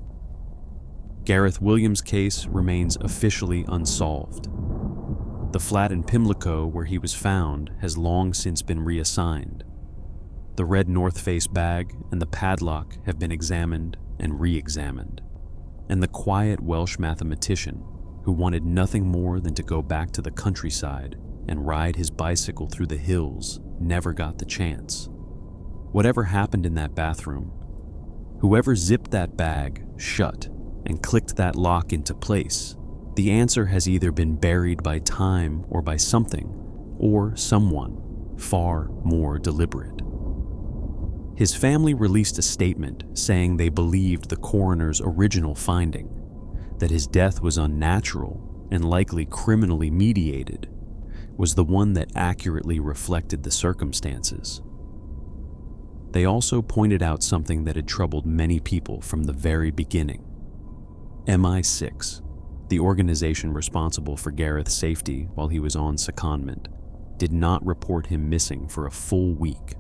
Gareth Williams' case remains officially unsolved. The flat in Pimlico where he was found has long since been reassigned. The red North Face bag and the padlock have been examined and re-examined, and the quiet Welsh mathematician who wanted nothing more than to go back to the countryside and ride his bicycle through the hills never got the chance. Whatever happened in that bathroom, whoever zipped that bag shut and clicked that lock into place, the answer has either been buried by time or by something or someone far more deliberate. His family released a statement saying they believed the coroner's original finding, that his death was unnatural and likely criminally mediated, was the one that accurately reflected the circumstances. They also pointed out something that had troubled many people from the very beginning. MI6, the organization responsible for Gareth's safety while he was on secondment, did not report him missing for a full week.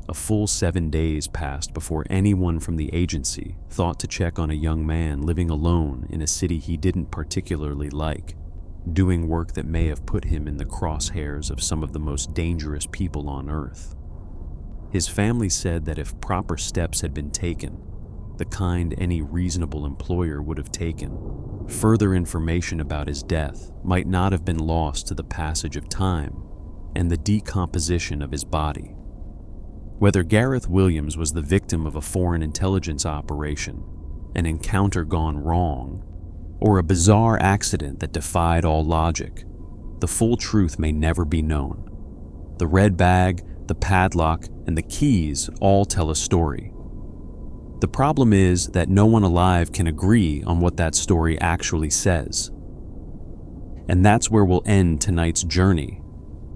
A full 7 days passed before anyone from the agency thought to check on a young man living alone in a city he didn't particularly like, doing work that may have put him in the crosshairs of some of the most dangerous people on Earth. His family said that if proper steps had been taken, the kind any reasonable employer would have taken, further information about his death might not have been lost to the passage of time and the decomposition of his body. Whether Gareth Williams was the victim of a foreign intelligence operation, an encounter gone wrong, or a bizarre accident that defied all logic, the full truth may never be known. The red bag, the padlock, and the keys all tell a story. The problem is that no one alive can agree on what that story actually says. And that's where we'll end tonight's journey.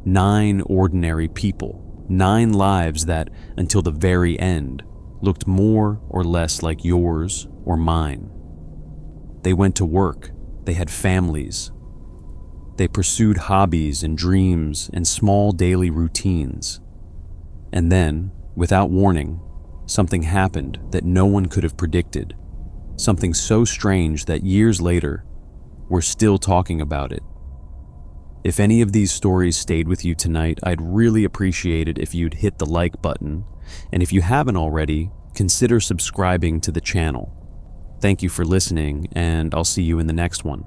9 ordinary people. 9 lives that, until the very end, looked more or less like yours or mine. They went to work. They had families. They pursued hobbies and dreams and small daily routines. And then, without warning, something happened that no one could have predicted. Something so strange that years later, we're still talking about it. If any of these stories stayed with you tonight, I'd really appreciate it if you'd hit the like button. And if you haven't already, consider subscribing to the channel. Thank you for listening, and I'll see you in the next one.